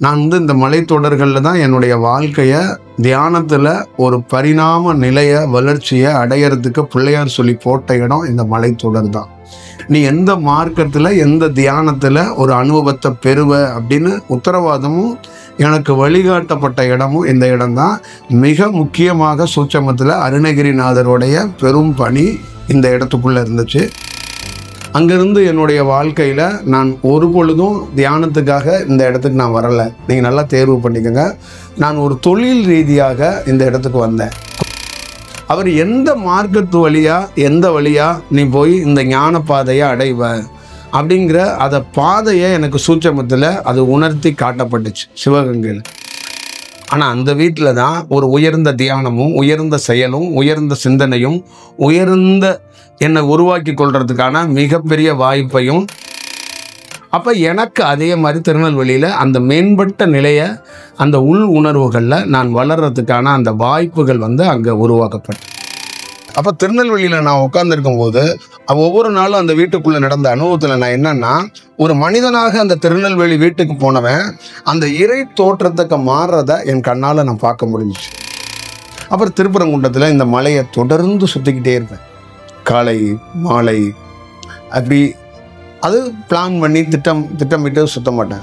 நான் இந்த மலைத்தொடர்களில் தான் என்னுடைய வாழ்க்கையை தியானத்தில் ஒரு பரிணாம நிலையை வளர்ச்சியை அடையிறதுக்கு பிள்ளையார் சொல்லி போட்ட இடம் இந்த மலைத்தொடர் தான். நீ எந்த மார்க்கத்தில் எந்த தியானத்தில் ஒரு அனுபவத்தை பெறுவ அப்படின்னு உத்தரவாதமும் எனக்கு வழிகாட்டப்பட்ட இடமும் இந்த இடம்தான். மிக முக்கியமாக சூட்சமத்தில் அருணகிரிநாதருடைய பெரும் பணி இந்த இடத்துக்குள்ளே இருந்துச்சு. அங்கேருந்து என்னுடைய வாழ்க்கையில் நான் ஒரு பொழுதும் தியானத்துக்காக இந்த இடத்துக்கு நான் வரலை. நீங்கள் நல்லா தேர்வு பண்ணிக்கோங்க. நான் ஒரு தொழில் ரீதியாக இந்த இடத்துக்கு வந்தேன். அவர் எந்த மார்க்கத்து வழியாக எந்த வழியாக நீ போய் இந்த ஞான பாதையை அடைவ அப்படிங்கிற அதை பாதையை எனக்கு சூட்சமத்தில் அது உணர்த்தி காட்டப்பட்டுச்சு சிவகங்கையில். ஆனால் அந்த வீட்டில் தான் ஒரு உயர்ந்த தியானமும் உயர்ந்த செயலும் உயர்ந்த சிந்தனையும் உயர்ந்த என்னை உருவாக்கி கொள்றதுக்கான மிகப்பெரிய வாய்ப்பையும் அப்போ எனக்கு அதே மாதிரி திருநெல்வேலியில் அந்த மேம்பட்ட நிலையை அந்த உள் உணர்வுகளில் நான் வளர்கிறதுக்கான அந்த வாய்ப்புகள் அங்கே உருவாக்கப்பட்டது. அப்போ திருநெல்வேலியில் நான் உட்காந்துருக்கும் போது ஒவ்வொரு நாளும் அந்த வீட்டுக்குள்ளே நடந்த அனுபவத்தில் நான் என்னன்னா, ஒரு மனிதனாக அந்த திருநெல்வேலி வீட்டுக்கு போனவன் அந்த இறை தோற்றத்துக்கு மாறுறதை என் கண்ணால் நான் பார்க்க முடிஞ்சிச்சு. அப்புறம் திருப்பரங்குன்றத்தில் இந்த மலையை தொடர்ந்து சுற்றிக்கிட்டே இருப்பேன். காலை மாலை அப்படி அது பிளான் பண்ணி திட்டமிட்டு சுத்த மாட்டேன்.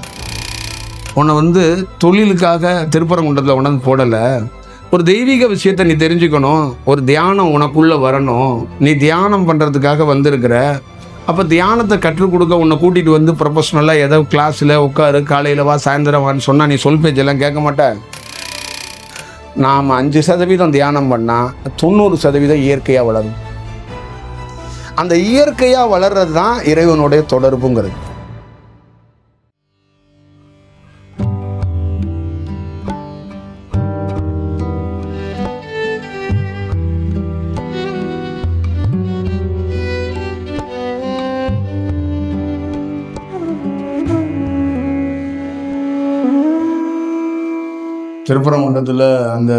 உன்னை தொழிலுக்காக திருப்பரங்குன்றத்தில் உணர்ந்து போடலை. ஒரு தெய்வீக விஷயத்தை நீ தெரிஞ்சுக்கணும். ஒரு தியானம் உனக்குள்ளே வரணும். நீ தியானம் பண்ணுறதுக்காக வந்திருக்கிற. அப்போ தியானத்தை கற்றுக் கொடுக்க உன்னை கூட்டிகிட்டு ப்ரொஃபஷ்னலாக ஏதோ கிளாஸில் உட்காரு, காலையில் வா, சாயந்தரம் வான்னு சொன்னால் நீ சொல் பேச்செல்லாம் கேட்க மாட்டேன். நாம் 5% தியானம் பண்ணால் 90% இயற்கையாக வளரும். அந்த இயற்கையாக வளர்றது தான் இறைவனுடைய தொடர்புங்கிறது. திருப்பரங்குன்றத்தில் அந்த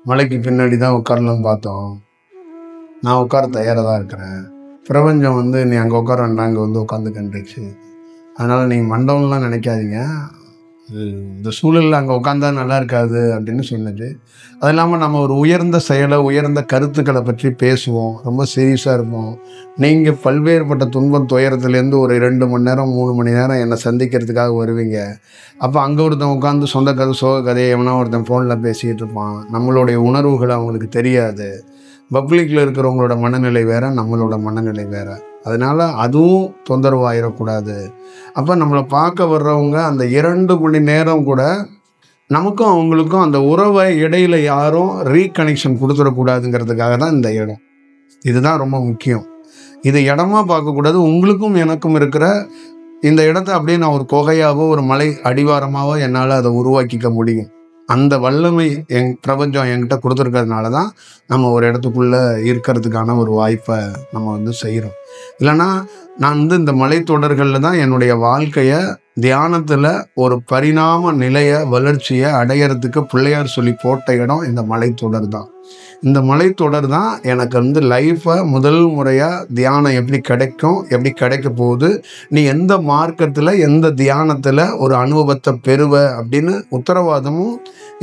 மலைக்கு பின்னாடி தான் உட்காரலாம்னு பார்த்தோம். நான் உட்கார தயாராக தான் இருக்கிறேன். பிரபஞ்சம் நீ அங்கே உட்கார வேண்டாம், அங்கே உட்காந்து கண்டுச்சு. அதனால் நீங்கள் மண்டபம்லாம் நினைக்காதீங்க. இந்த சூழலில் அங்கே உட்காந்தா நல்லா இருக்காது அப்படின்னு சொன்னது. அது இல்லாமல் நம்ம ஒரு உயர்ந்த செயலை உயர்ந்த கருத்துக்களை பற்றி பேசுவோம். ரொம்ப சீரியஸாக இருப்போம். நீங்கள் பல்வேறுபட்ட துன்பம் துயரத்துலேருந்து ஒரு 2 மணி நேரம் 3 மணி நேரம் என்னை சந்திக்கிறதுக்காக வருவீங்க. அப்போ அங்கே ஒருத்தன் உட்காந்து சொந்த கதை சோக கதையை எவனா ஒருத்தன் ஃபோனில் பேசிக்கிட்டு இருப்பான். நம்மளுடைய உணர்வுகள் அவங்களுக்கு தெரியாது. பப்ளிக்கில் இருக்கிறவங்களோட மனநிலை வேறு, நம்மளோட மனநிலை வேறு. அதனால் அதுவும் தொந்தரவாயிடக்கூடாது. அப்போ நம்மளை பார்க்க வர்றவங்க அந்த 2 மணி நேரம் கூட நமக்கும் அவங்களுக்கும் அந்த உறவை இடையில் யாரும் ரீகனெக்ஷன் கொடுத்துடக்கூடாதுங்கிறதுக்காக தான் இந்த இடம். இதுதான் ரொம்ப முக்கியம். இது இடமா பார்க்கக்கூடாது. உங்களுக்கும் எனக்கும் இருக்கிற இந்த இடத்த அப்படியே நான் ஒரு குகையாவோ ஒரு மலை அடிவாரமாவோ என்னால் அதை உருவாக்கிக்க முடியும். அந்த வல்லமை பிரபஞ்சம் என்கிட்ட கொடுத்துருக்கிறதுனால தான் நம்ம ஒரு இடத்துக்குள்ளே இருக்கிறதுக்கான ஒரு வாய்ப்பை நம்ம செய்கிறோம். இல்லைன்னா நான் இந்த மலைத்தொடர்களில் தான் என்னுடைய வாழ்க்கையை தியானத்தில் ஒரு பரிணாம நிலையை வளர்ச்சியை அடையிறதுக்கு பிள்ளையார் சொல்லி போட்ட இடம் இந்த மலைத்தொடர் தான். இந்த மலைத்தொடர் தான் எனக்கு லைஃப்பை முதல் முறையாக தியானம் எப்படி கிடைக்கும், எப்படி கிடைக்க போகுது, நீ எந்த மார்க்கத்தில் எந்த தியானத்தில் ஒரு அனுபவத்தை பெறுவ அப்படின்னு உத்தரவாதமும்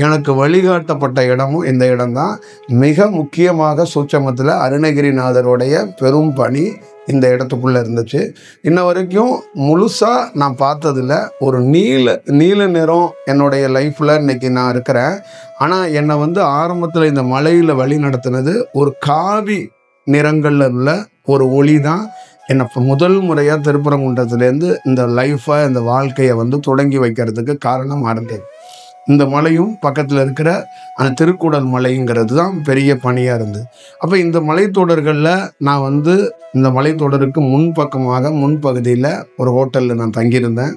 எனக்கு வழிகாட்டப்பட்ட இடமும் இந்த இடம்தான். மிக முக்கியமாக சூட்சமத்தில் அருணகிரிநாதருடைய பெரும் பணி இந்த இடத்துக்குள்ளே இருந்துச்சு. இன்ன வரைக்கும் முழுசாக நான் பார்த்ததில்ல. ஒரு நீல நிறம் என்னுடைய லைஃப்பில் இன்றைக்கி நான் இருக்கிறேன். ஆனால் என்னை ஆரம்பத்தில் இந்த மலையில் வழி நடத்தினது ஒரு காவி நிறங்களில் உள்ள ஒரு ஒளி தான் என்னை முதல் முறையாக திருப்பரங்குன்றத்துலேருந்து இந்த லைஃப்பை இந்த வாழ்க்கையை தொடங்கி வைக்கிறதுக்கு காரணமாக இருந்தது. இந்த மலையும் பக்கத்தில் இருக்கிற அந்த திருக்கூடல் மலைங்கிறது தான் பெரிய பணியாக இருந்தது. அப்போ இந்த மலைத்தொடர்களில் நான் இந்த மலைத்தொடருக்கு முன்பகுதியில் ஒரு ஹோட்டலில் நான் தங்கியிருந்தேன்.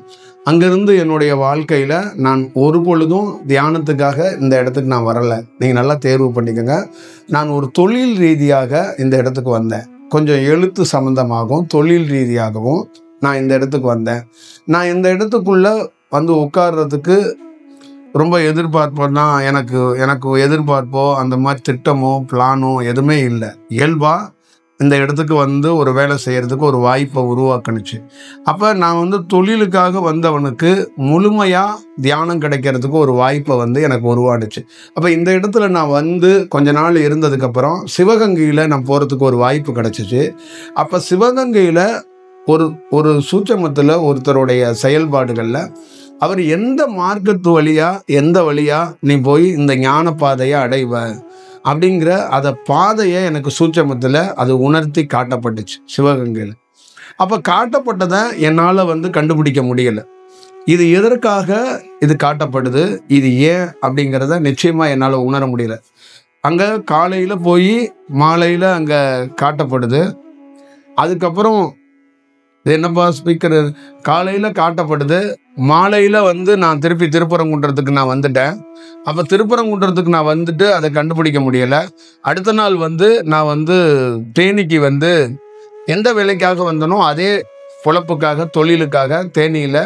அங்கேருந்து என்னுடைய வாழ்க்கையில் நான் ஒரு பொழுதும் தியானத்துக்காக இந்த இடத்துக்கு நான் வரலை. நீங்கள் நல்லா தேர்வு பண்ணிக்கோங்க. நான் ஒரு தொழில் ரீதியாக இந்த இடத்துக்கு வந்தேன். கொஞ்சம் எழுத்து சம்மந்தமாகவும் தொழில் ரீதியாகவும் நான் இந்த இடத்துக்கு வந்தேன். நான் இந்த இடத்துக்குள்ளே உட்கார்றதுக்கு ரொம்ப எதிர்பார்ப்போன்னா எனக்கு எதிர்பார்ப்போ அந்த மாதிரி திட்டமோ பிளானோ எதுவுமே இல்லை. இயல்பாக இந்த இடத்துக்கு வந்து ஒரு வேலை செய்கிறதுக்கு ஒரு வாய்ப்பை உருவாக்குனுச்சு. அப்போ நான் வந்து தொழிலுக்காக வந்தவனுக்கு முழுமையாக தியானம் கிடைக்கிறதுக்கு ஒரு வாய்ப்பை வந்து எனக்கு உருவானுச்சு. அப்போ இந்த இடத்துல நான் வந்து கொஞ்ச நாள் இருந்ததுக்கப்புறம் சிவகங்கையில் நான் போகிறதுக்கு ஒரு வாய்ப்பு கிடச்சிச்சு. அப்போ சிவகங்கையில் ஒரு ஒரு சூட்சமத்தில் ஒருத்தருடைய செயல்பாடுகளில் அவர் எந்த மார்க்கத்து வழியாக எந்த வழியாக நீ போய் இந்த ஞான பாதையை அடைவ அப்படிங்கிற அதை பாதையை எனக்கு சூட்சமத்தில் அது உணர்த்தி காட்டப்பட்டுச்சு சிவகங்கையில். அப்போ காட்டப்பட்டதை என்னால் வந்து கண்டுபிடிக்க முடியலை. இது எதற்காக இது காட்டப்படுது, இது ஏன் அப்படிங்கிறத நிச்சயமாக என்னால் உணர முடியல. அங்கே காலையில் போய் மாலையில் அங்கே காட்டப்படுது. அதுக்கப்புறம் என்னப்பா ஸ்பீக்கர், காலையில் காட்டப்படுது, மாலையில் வந்து நான் திருப்பி திருப்பரங்குன்றத்துக்கு நான் வந்துட்டேன். அப்போ திருப்பரங்குன்றத்துக்கு நான் வந்துட்டு அதை கண்டுபிடிக்க முடியலை. அடுத்த நாள் வந்து நான் வந்து தேனிக்கு வந்து எந்த வேலைக்காக வந்தனோ அதே பொழப்புக்காக தொழிலுக்காக தேனியில்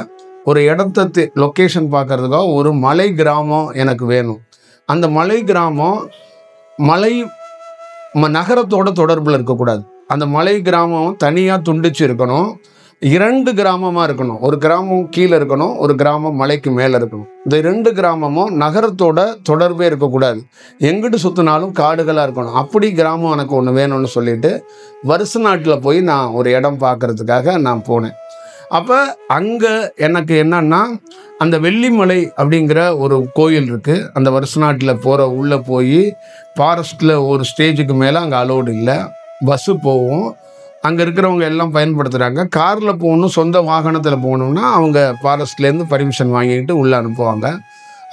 ஒரு இடத்த லொக்கேஷன் பார்க்கறதுக்காக ஒரு மலை கிராமம் எனக்கு வேணும். அந்த மலை கிராமம் மலை நகரத்தோட தொடர்பில் இருக்கக்கூடாது. அந்த மலை கிராமம் தனியாக துண்டிச்சு இருக்கணும். 2 கிராமமாக இருக்கணும். ஒரு கிராமம் கீழே இருக்கணும், ஒரு கிராமம் மலைக்கு மேலே இருக்கணும். இந்த 2 கிராமமும் நகரத்தோட தொடர்பே இருக்கக்கூடாது. எங்கிட்டு சுற்றினாலும் காடுகளாக இருக்கணும். அப்படி கிராமம் எனக்கு ஒன்று வேணும்னு சொல்லிட்டு வருஷ நாட்டில் போய் நான் ஒரு இடம் பார்க்கறதுக்காக நான் போனேன். அப்போ அங்கே எனக்கு என்னன்னா, அந்த வெள்ளிமலை அப்படிங்கிற ஒரு கோயில் இருக்குது. அந்த வருஷ நாட்டில் உள்ளே போய் ஃபாரஸ்ட்டில் ஒரு ஸ்டேஜுக்கு மேலே அங்கே அலோடு இல்லை. பஸ்ஸு போகும், அங்கே இருக்கிறவங்க எல்லாம் பயன்படுத்துகிறாங்க. காரில் போகணும், சொந்த வாகனத்தில் போகணுன்னா அவங்க ஃபாரஸ்ட்லேருந்து பர்மிஷன் வாங்கிக்கிட்டு உள்ளே அனுப்புவாங்க.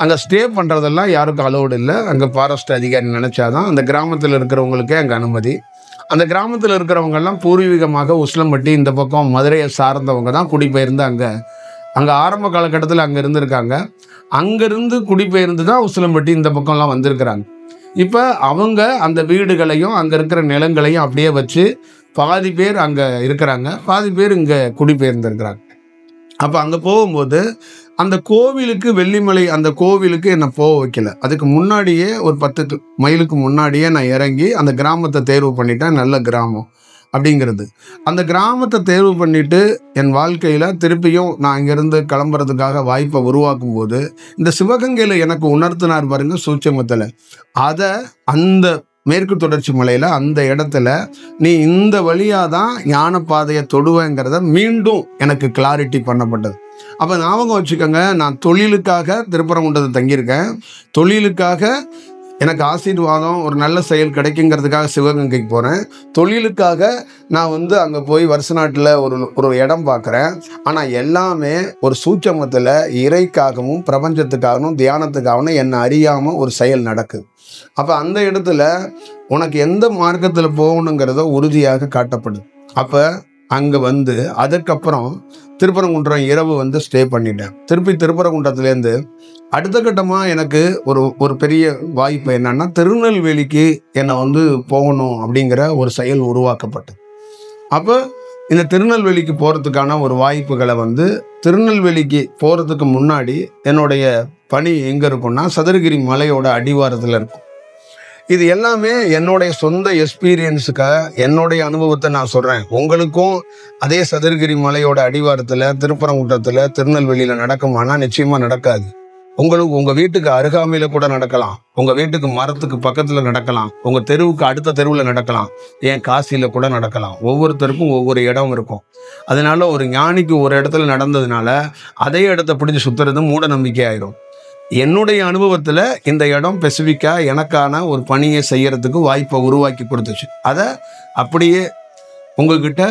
அங்கே ஸ்டே பண்ணுறதெல்லாம் யாருக்கும் அலோடு இல்லை. அங்கே ஃபாரஸ்ட் அதிகாரி நினச்சாதான் அந்த கிராமத்தில் இருக்கிறவங்களுக்கே அங்கே அனுமதி. அந்த கிராமத்தில் இருக்கிறவங்கெல்லாம் பூர்வீகமாக உசிலம்பட்டி இந்த பக்கம் மதுரையை சார்ந்தவங்க தான் குடிபெயர்ந்து அங்கே ஆரம்ப காலகட்டத்தில் அங்கே இருந்திருக்காங்க. அங்கேருந்து குடிபெயர்ந்து தான் உசிலம்பட்டி இந்த பக்கம்லாம் வந்திருக்கிறாங்க. இப்போ அவங்க அந்த வீடுகளையும் அங்கே இருக்கிற நிலங்களையும் அப்படியே வச்சு பாதி பேர் அங்கே இருக்கிறாங்க, பாதி பேர் இங்கே குடிபெயர்ந்துருக்கிறாங்க. அப்போ அங்கே போகும்போது அந்த கோவிலுக்கு வெள்ளிமலை அந்த கோவிலுக்கு என்னை போக வைக்கல. அதுக்கு முன்னாடியே ஒரு 10 மைலுக்கு முன்னாடியே நான் இறங்கி அந்த கிராமத்தை தேர்வு பண்ணிட்டேன். நல்ல கிராமம் அப்படிங்கிறது. அந்த கிராமத்தை தேர்வு பண்ணிவிட்டு என் வாழ்க்கையில் திருப்பியும் நான் இங்கேருந்து கிளம்புறதுக்காக வாய்ப்பை உருவாக்கும் போது இந்த சிவகங்கையில் எனக்கு உணர்த்தினார் பாருங்க சூட்சமத்தில். அதை அந்த மேற்கு தொடர்ச்சி மலையில் அந்த இடத்துல நீ இந்த வழியாக தான் ஞான பாதையை தொடுவேங்கிறத மீண்டும் எனக்கு கிளாரிட்டி பண்ணப்பட்டது. அப்போ ஞாபகம் வச்சுக்கோங்க, நான் தொழிலுக்காக திருப்பரங்குன்றத்தில் தங்கியிருக்கேன். தொழிலுக்காக எனக்கு ஆசீர்வாதம் ஒரு நல்ல செயல் கிடைக்குங்கிறதுக்காக சிவகங்கைக்கு போகிறேன். தொழிலுக்காக நான் வந்து அங்கே போய் வருஷ நாட்டில் ஒரு இடம் பார்க்குறேன். ஆனால் எல்லாமே ஒரு சூட்சமத்தில் இறைக்காகவும் பிரபஞ்சத்துக்காகவும் தியானத்துக்காகவும் என்னை அறியாமல் ஒரு செயல் நடக்குது. அப்போ அந்த இடத்துல உனக்கு எந்த மார்க்கத்தில் போகணுங்கிறத உறுதியாக காட்டப்படுது. அப்போ அங்கே வந்து அதுக்கப்புறம் திருப்பரங்குன்றம் இரவு வந்து ஸ்டே பண்ணிட்டேன். திருப்பி திருப்பரங்குன்றத்துலேருந்து அடுத்த கட்டமாக எனக்கு ஒரு பெரிய வாய்ப்பு என்னன்னா, திருநெல்வேலிக்கு என்னை வந்து போகணும் அப்படிங்கிற ஒரு செயல் உருவாக்கப்பட்டது. அப்போ இந்த திருநெல்வேலிக்கு போகிறதுக்கான ஒரு வாய்ப்புகளை வந்து திருநெல்வேலிக்கு போகிறதுக்கு முன்னாடி என்னுடைய பணி எங்கே இருக்குன்னா சதுரகிரி மலையோட அடிவாரத்தில் இருக்கும். இது எல்லாமே என்னுடைய சொந்த எக்ஸ்பீரியன்ஸுக்காக என்னுடைய அனுபவத்தை நான் சொல்கிறேன். உங்களுக்கும் அதே சதுரகிரி மலையோட அடிவாரத்தில் திருப்பரங்குன்றத்தில் திருநெல்வேலியில் நடக்குமானா நிச்சயமாக நடக்காது. உங்களுக்கு உங்கள் வீட்டுக்கு அருகாமையில் கூட நடக்கலாம், உங்கள் வீட்டுக்கு மரத்துக்கு பக்கத்தில் நடக்கலாம், உங்கள் தெருவுக்கு அடுத்த தெருவில் நடக்கலாம், ஏன் காசியில் கூட நடக்கலாம். ஒவ்வொருத்தருக்கும் ஒவ்வொரு இடம் இருக்கும். அதனால ஒரு ஞானிக்கு ஒரு இடத்துல நடந்ததுனால அதே இடத்த பிடிச்சி சுற்றுறது மூட நம்பிக்கை ஆயிரும். என்னுடைய அனுபவத்தில் இந்த இடம் ஸ்பெசிஃபிக்காக எனக்கான ஒரு பணியை செய்யறதுக்கு வாய்ப்பை உருவாக்கி கொடுத்துச்சு. அதை அப்படியே உங்ககிட்ட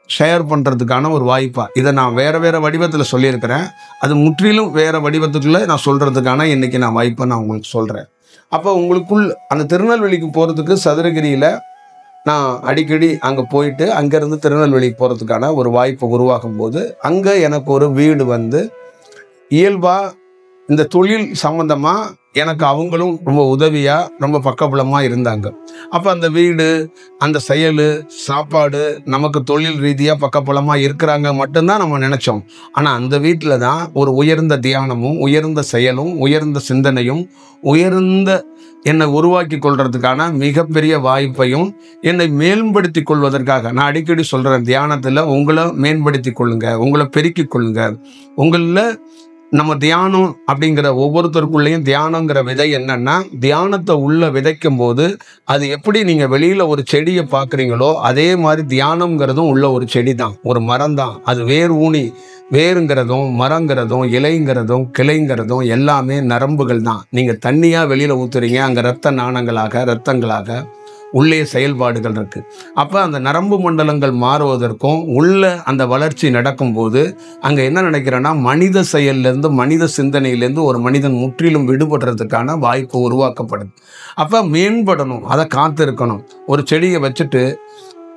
ஷேர் பண்ணுறதுக்கான ஒரு வாய்ப்பாக இதை நான் வேறு வடிவத்தில் சொல்லியிருக்கிறேன். அது முற்றிலும் வேறு வடிவத்துக்குள்ளே நான் சொல்கிறதுக்கான இன்றைக்கி நான் வாய்ப்பை நான் உங்களுக்கு சொல்கிறேன். அப்போ உங்களுக்குள் அந்த திருநெல்வேலிக்கு போகிறதுக்கு சதுரகிரியில் நான் அடிக்கடி அங்கே போயிட்டு அங்கேருந்து திருநெல்வேலிக்கு போகிறதுக்கான ஒரு வாய்ப்பை உருவாக்கும் போது அங்கே எனக்கு ஒரு வீடு வந்து இயல்பாக இந்த தொழில் சம்மந்தமாக எனக்கு அவங்களும் ரொம்ப உதவியாக ரொம்ப பக்கபலமாக இருந்தாங்க. அப்போ அந்த வீடு அந்த செயல் சாப்பாடு நமக்கு தொழில் ரீதியாக பக்கபலமாக இருக்கிறாங்க மட்டும்தான் நம்ம நினச்சோம். ஆனால் அந்த வீட்டில் தான் ஒரு உயர்ந்த தியானமும் உயர்ந்த செயலும் உயர்ந்த சிந்தனையும் உயர்ந்த என்னை உருவாக்கி கொள்றதுக்கான மிகப்பெரிய வாய்ப்பையும் என்னை மேம்படுத்தி கொள்வதற்காக நான் அடிக்கடி சொல்கிறேன், தியானத்தில் உங்களை மேம்படுத்தி கொள்ளுங்க, உங்களை பெருக்கி கொள்ளுங்க. உங்களில் நம்ம தியானம் அப்படிங்கிற ஒவ்வொருத்தருக்குள்ளேயும் தியானங்கிற விதை என்னன்னா, தியானத்தை உள்ள விதைக்கும் போது அது எப்படி நீங்கள் வெளியில் ஒரு செடியை பார்க்குறீங்களோ அதே மாதிரி தியானம்ங்கிறதும் உள்ள ஒரு செடி தான், ஒரு மரம் தான். அது வேர் ஊனி, வேருங்கிறதும் மரங்கிறதும் இலைங்கிறதும் கிளைங்கிறதும் எல்லாமே நரம்புகள் தான். நீங்கள் தண்ணியாக வெளியில் ஊற்றுறீங்க, அங்கே இரத்த நாணங்களாக இரத்தங்களாக உள்ளே செயல்பாடுகள் இருக்குது. அப்போ அந்த நரம்பு மண்டலங்கள் மாறுவதற்கும் உள்ள அந்த வளர்ச்சி நடக்கும்போது அங்கே என்ன நினைக்கிறேன்னா, மனித செயல்லேருந்து மனித சிந்தனையிலேருந்து ஒரு மனிதன் முற்றிலும் விடுபடுறதுக்கான வாய்ப்பு உருவாக்கப்படுது. அப்போ மேம்படணும், அதை காத்திருக்கணும். ஒரு செடியை வச்சுட்டு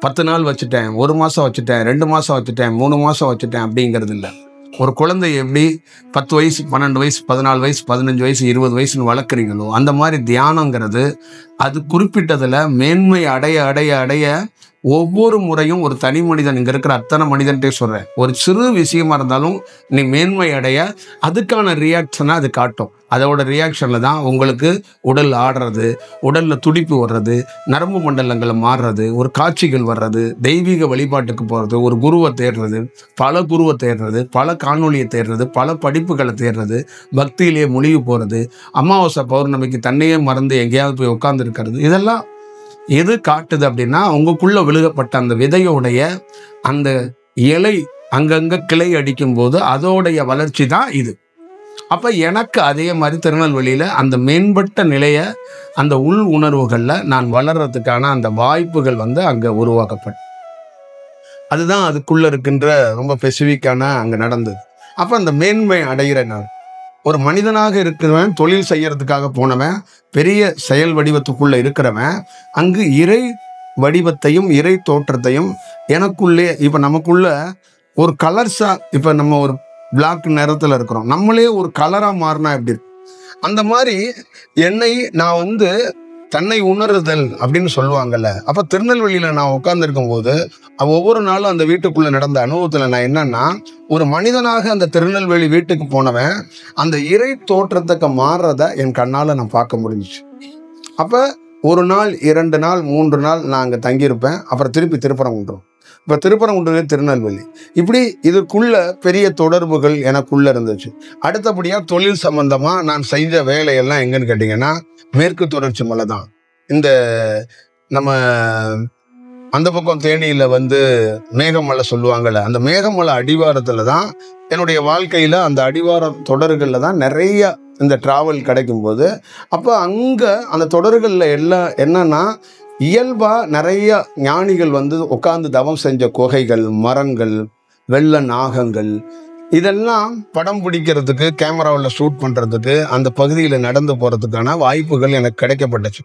10 நாள் வச்சுட்டேன், 1 மாதம் வச்சுட்டேன், 2 மாதம் வச்சுட்டேன், 3 மாதம் வச்சுட்டேன் அப்படிங்கிறது இல்லை. ஒரு குழந்தை எப்படி 10 வயசு 12 வயசு 14 வயசு 15 வயசு 20 வயசுன்னு வளர்க்குறீங்களோ அந்த மாதிரி தியானங்கிறது அது குறிப்பிட்டதில் மேன்மை அடைய அடைய அடைய ஒவ்வொரு முறையும் ஒரு தனி மனிதன், இங்கே இருக்கிற அத்தனை மனிதன்ட்டே சொல்கிறேன், ஒரு சிறு விஷயமா இருந்தாலும் நீ மேன்மை அடைய அதுக்கான ரியாக்ஷனாக அது காட்டும். அதோட ரியாக்ஷனில் தான் உங்களுக்கு உடல் ஆடுறது, உடலில் துடிப்பு வர்றது, நரம்பு மண்டலங்களை மாறுறது, ஒரு காட்சிகள் வர்றது, தெய்வீக வழிபாட்டுக்கு போகிறது, ஒரு குருவை தேடுறது, பல குருவை தேடுறது, பல காணொலியை தேடுறது, பல படிப்புகளை தேடுறது, பக்தியிலேயே முழுகி போகிறது, அமாவாசை பௌர்ணமிக்கு தன்னையே மறந்து எங்கேயாவது போய் உட்காந்துருக்கிறது. இதெல்லாம் எது காட்டுது அப்படின்னா, உங்களுக்குள்ள விழுகப்பட்ட அந்த விதையோடைய அந்த இலை அங்கங்கே கிளை அடிக்கும் போது அதோடைய வளர்ச்சி தான் இது. அப்போ எனக்கு அதே மாதிரி திருநெல்வேலியில் அந்த மேம்பட்ட நிலையை, அந்த உள் உணர்வுகளில் நான் வளர்கிறதுக்கான அந்த வாய்ப்புகள் அங்கே உருவாக்கப்படும். அதுதான் அதுக்குள்ளே இருக்கின்ற ரொம்ப ஸ்பெசிஃபிக்கான அங்கே நடந்தது. அப்போ அந்த மேன்மை அடைகிற நான் ஒரு மனிதனாக இருக்கிறவன், தொழில் செய்யறதுக்காக போனவன், பெரிய செயல் வடிவத்துக்குள்ளே இருக்கிறவன், அங்கு இறை வடிவத்தையும் இறை தோற்றத்தையும் எனக்குள்ளே, இப்போ நமக்குள்ள ஒரு கலர்ஸாக, இப்போ நம்ம ஒரு பிளாக் நிறத்தில் இருக்கிறோம், நம்மளே ஒரு கலராக மாறினா எப்படி இருக்கு, அந்த மாதிரி என்னை நான் தன்னை உணருதல் அப்படின்னு சொல்லுவாங்கல்ல. அப்போ திருநெல்வேலியில் நான் உட்கார்ந்துருக்கும் போது ஒவ்வொரு நாளும் அந்த வீட்டுக்குள்ளே நடந்த அனுபவத்தில் நான் என்னன்னா, ஒரு மனிதனாக அந்த திருநெல்வேலி வீட்டுக்கு போனவன் அந்த இறை தோற்றத்துக்கு மாறுறத என் கண்ணால் நான் பார்க்க முடிஞ்சிச்சு. அப்போ 1 நாள் 2 நாள் 3 நாள் நான் அங்கே தங்கியிருப்பேன். அப்புறம் திருப்பி திருப்பரங்குன்றம், இப்போ திருப்பரங்குன்றம் திருநெல்வேலி, இப்படி இதுக்குள்ள பெரிய தொடர்புகள் எனக்குள்ள இருந்துச்சு. அடுத்தபடியாக தொழில் சம்பந்தமாக நான் செஞ்ச வேலையெல்லாம் எங்கன்னு கேட்டிங்கன்னா, மேற்கு தொடர்ச்சி மலை தான். இந்த நம்ம அந்த பக்கம் தேனியில் மேகமலை சொல்லுவாங்கள்ல, அந்த மேகமலை அடிவாரத்தில் தான் என்னுடைய வாழ்க்கையில் அந்த அடிவார தொடர்களில் தான் நிறைய இந்த டிராவல் கிடைக்கும்போது, அப்போ அங்கே அந்த தொடர்களில் எல்லாம் என்னன்னா, இயல்பாக நிறைய ஞானிகள் உட்கார்ந்து தவம் செஞ்ச குகைகள், மரங்கள், வெள்ள நாகங்கள், இதெல்லாம் படம் பிடிக்கிறதுக்கு, கேமராவில் ஷூட் பண்ணுறதுக்கு, அந்த பகுதியில் நடந்து போகிறதுக்கான வாய்ப்புகள் எனக்கு கிடைக்கப்பட்டுச்சு.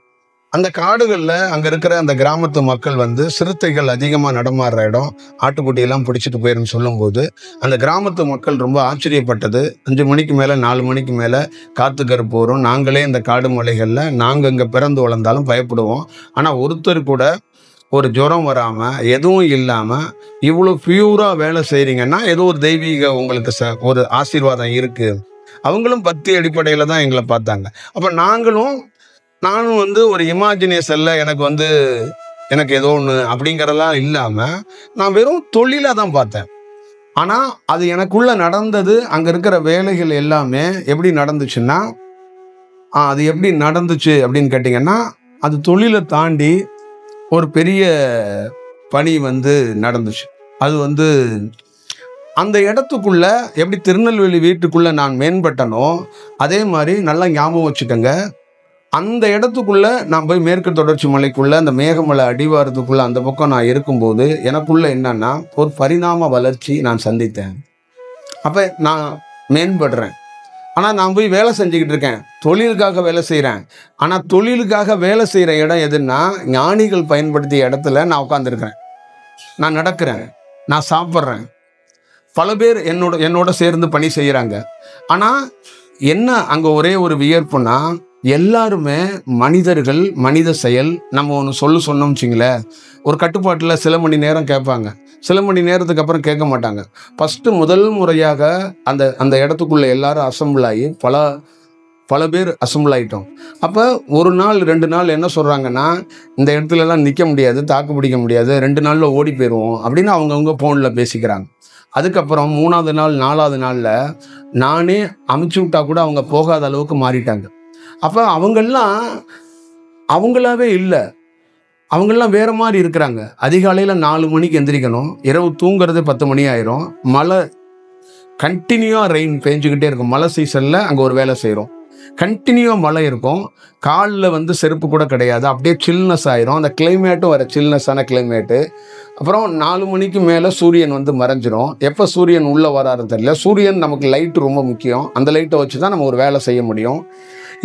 அந்த காடுகளில் அங்கே இருக்கிற அந்த கிராமத்து மக்கள் சிறுத்தைகள் அதிகமாக நடமாடுற இடம், ஆட்டுக்குட்டியெல்லாம் பிடிச்சிட்டு போயிருன்னு சொல்லும்போது அந்த கிராமத்து மக்கள் ரொம்ப ஆச்சரியப்பட்டது. 5 மணிக்கு மேலே 4 மணிக்கு மேலே காத்துக்கருப்பு வரும். நாங்களே இந்த காடு மலைகளில் நாங்கள் இங்கே பிறந்து வளர்ந்தாலும் பயப்படுவோம். ஆனால் ஒருத்தர் கூட ஒரு ஜுரம் வராமல் எதுவும் இல்லாமல் இவ்வளோ பியூராக வேலை செய்கிறீங்கன்னா ஏதோ ஒரு தெய்வீக உங்களுக்கு ஒரு ஆசீர்வாதம் இருக்குது. அவங்களும் பக்தி அடிப்படையில் தான் எங்களை பார்த்தாங்க. அப்போ நானும் ஒரு இமேஜினேஷனில் எனக்கு ஏதோ ஒன்று அப்படிங்கிறதெல்லாம் இல்லாமல் நான் வெறும் தொழிலாக தான் பார்த்தேன். ஆனால் அது எனக்குள்ளே நடந்தது, அங்கே இருக்கிற வேலைகள் எல்லாமே எப்படி நடந்துச்சுன்னா, அது எப்படி நடந்துச்சு அப்படின்னு கேட்டிங்கன்னா, அது தொழிலை தாண்டி ஒரு பெரிய பணி நடந்துச்சு. அது அந்த இடத்துக்குள்ள எப்படி திருநெல்வேலி வீட்டுக்குள்ளே நான் மேம்பட்டனோ அதே மாதிரி நல்லா ஞாபகம் வச்சுக்கோங்க, அந்த இடத்துக்குள்ள நான் போய் மேற்கு தொடர்ச்சி மலைக்குள்ள அந்த மேகமலை அடிவாரத்துக்குள்ள அந்த பக்கம் நான் இருக்கும்போது எனக்குள்ள என்னன்னா ஒரு பரிணாம வளர்ச்சி நான் சந்தித்தேன். அப்போ நான் மேம்படுறேன். ஆனால் நான் போய் வேலை செஞ்சுக்கிட்டு இருக்கேன், தொழிலுக்காக வேலை செய்கிறேன். ஆனால் தொழிலுக்காக வேலை செய்கிற இடம் எதுன்னா, ஞானிகள் பயன்படுத்திய இடத்துல நான் உட்காந்துருக்கிறேன், நான் நடக்கிறேன், நான் சாப்பிட்றேன், பல பேர் என்னோட சேர்ந்து பணி செய்கிறாங்க. ஆனால் என்ன அங்கே ஒரே ஒரு வியர்ப்புனா, எல்லாருமே மனிதர்கள், மனித செயல். நம்ம ஒன்று சொன்னோம் வச்சிங்களேன், ஒரு கட்டுப்பாட்டில் சில மணி நேரம் கேட்பாங்க, சில மணி நேரத்துக்கு அப்புறம் கேட்க மாட்டாங்க. ஃபஸ்ட்டு முதல் முறையாக அந்த இடத்துக்குள்ளே எல்லாரும் அசம்பிள் ஆகி பல பல பேர் அசம்பிள் ஆகிட்டோம். அப்போ ஒரு நாள் 2 நாள் என்ன சொல்கிறாங்கன்னா, இந்த இடத்துலலாம் நிற்க முடியாது, தாக்கு பிடிக்க முடியாது, 2 நாளில் ஓடி போயிடுவோம் அப்படின்னு அவங்கவுங்க ஃபோனில் பேசிக்கிறாங்க. அதுக்கப்புறம் 3வது நாள் 4வது நாளில் நானே அமுச்சு விட்டா கூட அவங்க போகாத அளவுக்கு மாறிட்டாங்க. அப்போ அவங்கெல்லாம் அவங்களாவே இல்லை, அவங்கெல்லாம் வேறு மாதிரி இருக்கிறாங்க. அதிகாலையில் 4 மணிக்கு எந்திரிக்கணும், இரவு தூங்குறது 10 மணி ஆயிரும், மழை கண்டினியூவாக ரெயின் பெஞ்சிக்கிட்டே இருக்கும். மழை சீசனில் அங்கே ஒரு வேலை செய்கிறோம், கண்டினியூவாக மழை இருக்கும், காலில் வந்து செருப்பு கூட கிடையாது, அப்படியே சில்னஸ் ஆயிரும். அந்த கிளைமேட்டும் வர சில்னஸான கிளைமேட்டு. அப்புறம் 4 மணிக்கு மேலே சூரியன் வந்து மறைஞ்சிரும். எப்போ சூரியன் உள்ளே வராருன்னு தெரியல. சூரியன் நமக்கு லைட்டு ரொம்ப முக்கியம், அந்த லைட்டை வச்சு தான் நம்ம ஒரு வேலை செய்ய முடியும்.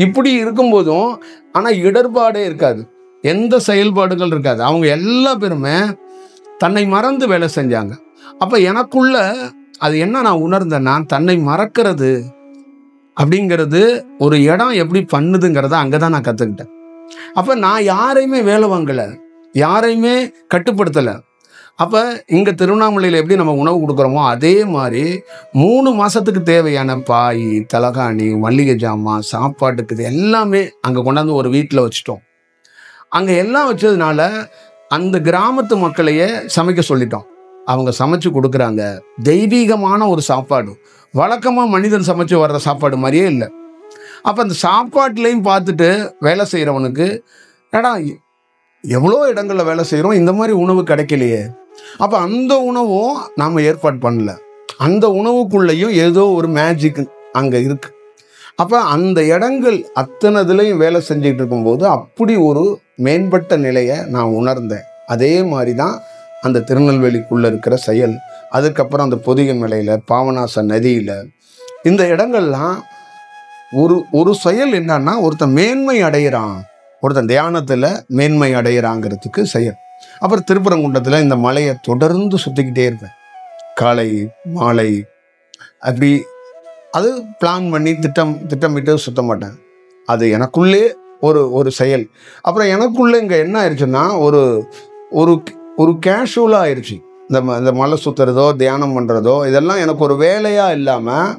இப்படி இருக்கும்போதும் ஆனால் இடர்பாடே இருக்காது, எந்த செயல்பாடுகள் இருக்காது. அவங்க எல்லா பேருமே தன்னை மறந்து வேலை செஞ்சாங்க. அப்போ எனக்குள்ள அது என்ன நான் உணர்ந்தேன்னா, தன்னை மறக்கிறது அப்படிங்கிறது ஒரு இடம் எப்படி பண்ணுதுங்கிறத அங்கே தான் நான் கற்றுக்கிட்டேன். அப்போ நான் யாரையுமே வேலை வாங்கலை, யாரையுமே கட்டுப்படுத்தலை. அப்போ இங்கே திருவண்ணாமலையில் எப்படி நம்ம உணவு கொடுக்குறோமோ அதே மாதிரி 3 மாதத்துக்கு தேவையான பாய், தலகாணி, மல்லிகை ஜாமான், சாப்பாட்டுக்கு இது எல்லாமே அங்கே கொண்டாந்து ஒரு வீட்டில் வச்சுட்டோம். அங்கே எல்லாம் வச்சதுனால அந்த கிராமத்து மக்களையே சமைக்க சொல்லிட்டோம். அவங்க சமைச்சு கொடுக்குறாங்க. தெய்வீகமான ஒரு சாப்பாடு, வழக்கமாக மனிதன் சமைச்சு வர்ற சாப்பாடு மாதிரியே இல்லை. அப்போ அந்த சாப்பாட்டுலேயும் பார்த்துட்டு வேலை செய்கிறவனுக்கு, ஏடா எவ்வளோ இடங்களில் வேலை செய்கிறோம், இந்த மாதிரி உணவு கிடைக்கலையே. அப்போ அந்த உணவும் நாம் ஏற்பாடு பண்ணல, அந்த உணவுக்குள்ளேயும் ஏதோ ஒரு மேஜிக் அங்கே இருக்குது. அப்போ அந்த இடங்கள் அத்தனைதுலையும் வேலை செஞ்சுக்கிட்டு இருக்கும்போது அப்படி ஒரு மேம்பட்ட நிலையை நான் உணர்ந்தேன். அதே மாதிரி தான் அந்த திருநெல்வேலிக்குள்ளே இருக்கிற செயல். அதுக்கப்புறம் அந்த பொதிகை மலையில், பாவநாச நதியில், இந்த இடங்கள்லாம் ஒரு செயல் என்னன்னா, ஒருத்தன் மேன்மை அடைகிறான், ஒருத்தன் தியானத்தில் மேன்மை அடைகிறாங்கிறதுக்கு செயல். அப்புறம் திருப்பரங்குன்றத்தில் இந்த மலையை தொடர்ந்து சுற்றிக்கிட்டே இருப்பேன், காலை மாலை. அப்படி அது பிளான் பண்ணி திட்டமிட்டு சுத்த மாட்டேன், அது எனக்குள்ளே ஒரு செயல். அப்புறம் எனக்குள்ளே இங்கே என்ன ஆயிடுச்சுன்னா, ஒரு கேஷுவலாக ஆயிடுச்சு. இந்த மலை சுற்றுறதோ தியானம் பண்ணுறதோ இதெல்லாம் எனக்கு ஒரு வேலையாக இல்லாமல்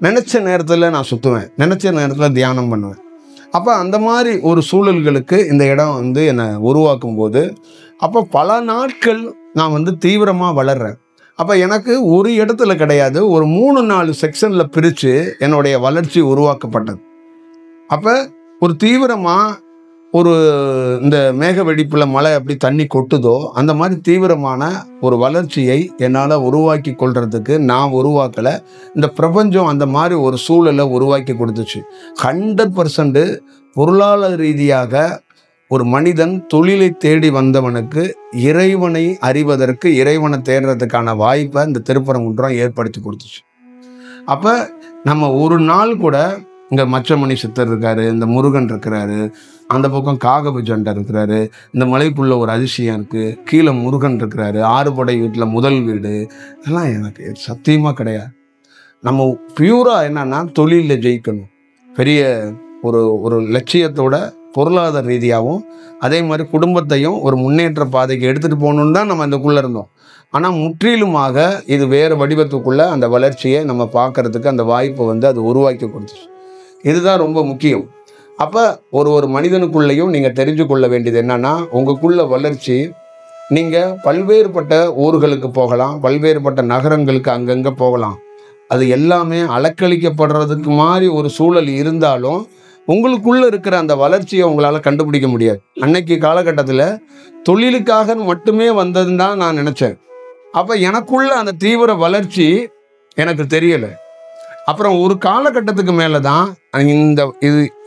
நினச்ச நேரத்தில் நான் சுற்றுவேன், நினச்ச நேரத்தில் தியானம் பண்ணுவேன். அப்போ அந்த மாதிரி ஒரு சூழல்களுக்கு இந்த இடம் வந்து என்னை உருவாக்கும் போது, அப்போ பல நாட்கள் நான் வந்து தீவிரமாக வளர்கிறேன். அப்போ எனக்கு ஒரு இடத்துல கிடையாது, ஒரு 3-4 செக்ஷனில் பிரித்து என்னுடைய வளர்ச்சி உருவாக்கப்பட்டது. அப்போ ஒரு தீவிரமாக இந்த மேக வெடிப்பில் மழை அப்படி தண்ணி கொட்டுதோ அந்த மாதிரி தீவிரமான ஒரு வளர்ச்சியை என்னால் உருவாக்கி கொள்றதுக்கு நான் உருவாக்கலை, இந்த பிரபஞ்சம் அந்த மாதிரி ஒரு சூழலை உருவாக்கி கொடுத்துச்சு. 100% பொருளாதார ரீதியாக ஒரு மனிதன் தொழிலை தேடி வந்தவனுக்கு இறைவனை அறிவதற்கு, இறைவனை தேடுறதுக்கான வாய்ப்பை இந்த திருப்பரங்குன்றம் ஏற்படுத்தி கொடுத்துச்சு. அப்போ நம்ம ஒரு நாள் கூட இங்கே மச்சமணி சித்தர் இருக்காரு, இந்த முருகன் இருக்கிறாரு, அந்த பக்கம் காகபுஜண்டர் இருக்கிறாரு, இந்த மலைக்குள்ள ஒரு அதிசயம் இருக்குது, கீழே முருகன் இருக்கிறாரு, 6 படை வீட்டில் முதல் வீடு, இதெல்லாம் எனக்கு சத்தியமாக கிடையாது. நம்ம பியூராக என்னன்னா தொழிலில் ஜெயிக்கணும், பெரிய ஒரு லட்சியத்தோட பொருளாதார ரீதியாகவும் அதே மாதிரி குடும்பத்தையும் ஒரு முன்னேற்ற பாதைக்கு எடுத்துகிட்டு போகணுன்னு தான் நம்ம இதுக்குள்ளே இருந்தோம். ஆனால் முற்றிலுமாக இது வேறு வடிவத்துக்குள்ளே அந்த வளர்ச்சியை நம்ம பார்க்கறதுக்கு அந்த வாய்ப்பை வந்து அது உருவாக்கி கொடுத்துச்சு. இதுதான் ரொம்ப முக்கியம். அப்போ ஒரு மனிதனுக்குள்ளேயும் நீங்கள் தெரிஞ்சு கொள்ள வேண்டியது என்னன்னா, உங்களுக்குள்ள வளர்ச்சி, நீங்கள் பல்வேறுபட்ட ஊர்களுக்கு போகலாம், பல்வேறுபட்ட நகரங்களுக்கு அங்கங்கே போகலாம், அது எல்லாமே அலக்களிக்கப்படுறதுக்கு மாதிரி ஒரு சூழல் இருந்தாலும் உங்களுக்குள்ள இருக்கிற அந்த வளர்ச்சியை உங்களால் கண்டுபிடிக்க முடியாது. அன்னைக்கு காலகட்டத்தில் தொழிலுக்காக மட்டுமே வந்ததுன்னு தான் நான் நினச்சேன். அப்போ எனக்குள்ள அந்த தீவிர வளர்ச்சி எனக்கு தெரியலை. அப்புறம் ஒரு காலகட்டத்துக்கு மேலே தான்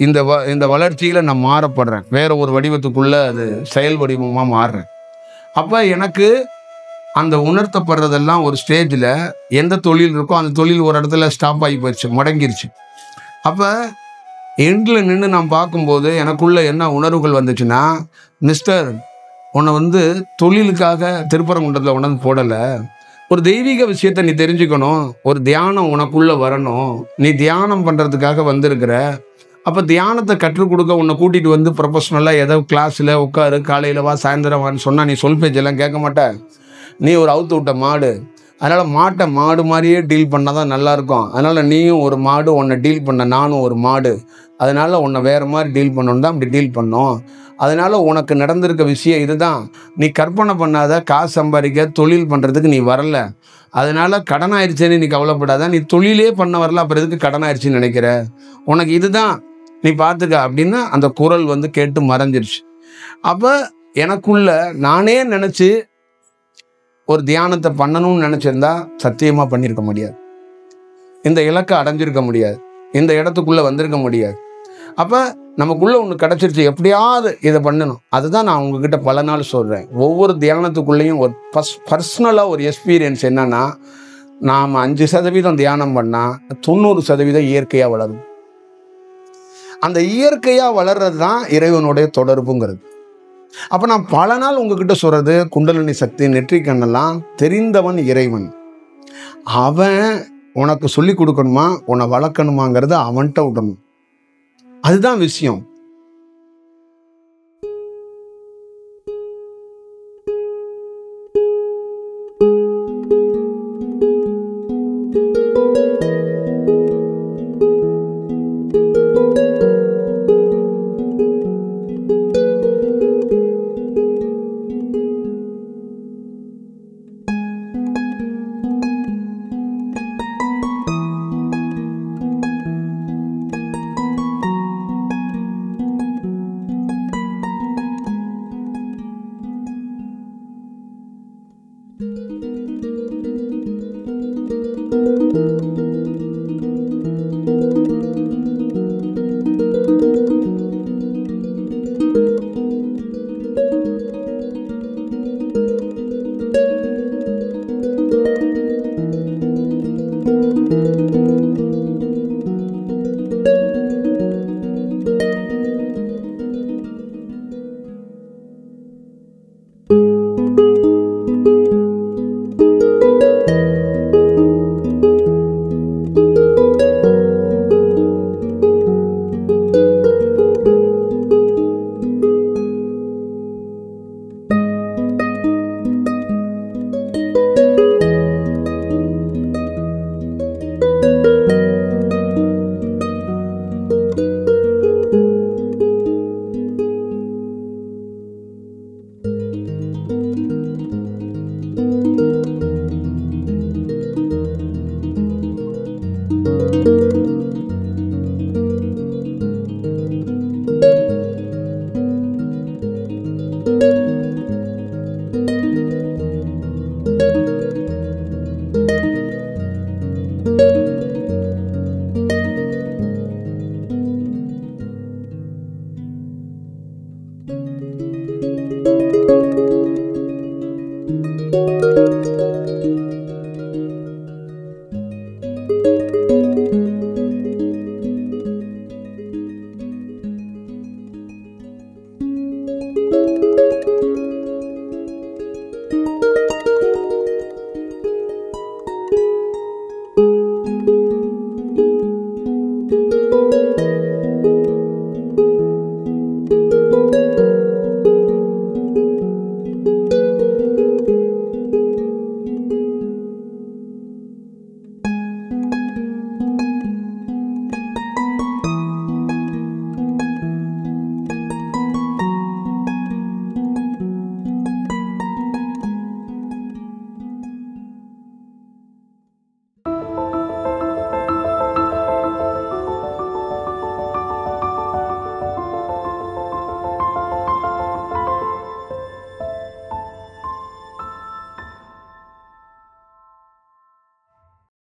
இந்த வளர்ச்சியில் நான் மாறப்படுறேன், வேற ஒரு வடிவத்துக்குள்ளே அது செயல் வடிவமாக மாறுறேன். அப்போ எனக்கு அந்த உணர்த்தப்படுறதெல்லாம் ஒரு ஸ்டேஜில் எந்த தொழில் இருக்கோ அந்த தொழில் ஒரு இடத்துல ஸ்டாப் ஆகி போயிடுச்சு, முடங்கிருச்சு. அப்போ எண்டில் நின்று நான் பார்க்கும்போது எனக்குள்ளே என்ன உணர்வுகள் வந்துச்சுன்னா, மிஸ்டர், உன்னை வந்து தொழிலுக்காக திருப்பரங்குன்றத்தில் உணர்ந்து போடலை, ஒரு தெய்வீக விஷயத்தை நீ தெரிஞ்சுக்கணும், ஒரு தியானம் உனக்குள்ளே வரணும், நீ தியானம் பண்ணுறதுக்காக வந்திருக்கிற. அப்போ தியானத்தை கற்றுக் கொடுக்க உன்னை கூட்டிகிட்டு வந்து ப்ரொஃபஷ்னலாக ஏதோ கிளாஸில் உட்காரு, காலையில் வா சாயந்தரம் வான்னு சொன்னால் நீ சொல் பேச்செல்லாம் கேட்க மாட்ட, நீ ஒரு அவுத்து விட்ட மாடு. அதனால் மாட்டை மாடு மாதிரியே டீல் பண்ணால் தான் நல்லாயிருக்கும். அதனால் நீயும் ஒரு மாடு, உன்னை டீல் பண்ண நானும் ஒரு மாடு. அதனால் உன்னை வேறு மாதிரி டீல் பண்ணணும் தான் அப்படி டீல் பண்ணோம். அதனால் உனக்கு நடந்திருக்க விஷயம் இதுதான். நீ கற்பனை பண்ணாத, காசு சம்பாதிக்க தொழில் பண்ணுறதுக்கு நீ வரல. அதனால் கடன் ஆயிடுச்சேன்னு நீ கவலைப்படாத. நீ தொழிலே பண்ண வரல, அப்புறம் எதுக்கு கடன் ஆயிடுச்சுன்னு நினைக்கிற? உனக்கு இதுதான், நீ பார்த்துக்க அப்படின்னு அந்த குரல் வந்து கேட்டு மறைஞ்சிருச்சு. அப்போ எனக்குள்ள நானே நினச்சி ஒரு தியானத்தை பண்ணணும்னு நினச்சிருந்தா சத்தியமாக பண்ணியிருக்க முடியாது. இந்த இலக்கை அடைஞ்சிருக்க முடியாது. இந்த இடத்துக்குள்ளே வந்திருக்க முடியாது. அப்போ நமக்குள்ளே ஒன்று கிடச்சிருச்சு, எப்படியாவது இதை பண்ணணும். அதுதான் நான் உங்ககிட்ட பல நாள் சொல்கிறேன். ஒவ்வொரு தியானத்துக்குள்ளேயும் ஒரு பர்சனலாக ஒரு எக்ஸ்பீரியன்ஸ் என்னென்னா, நாம் 5% தியானம் பண்ணால் 90% இயற்கையாக வளரும். அந்த இயற்கையாக வளர்றது தான் இறைவனுடைய தொடர்புங்கிறது. அப்போ நான் பல நாள் உங்ககிட்ட சொல்கிறது, குண்டலினி சக்தி, நெற்றிக்கண்ணெல்லாம் தெரிந்தவன் இறைவன். அவன் உனக்கு சொல்லி கொடுக்கணுமா, உன்னை வளர்க்கணுமாங்கிறது அவன்கிட்ட விடணும். அதுதான் விஷயம்.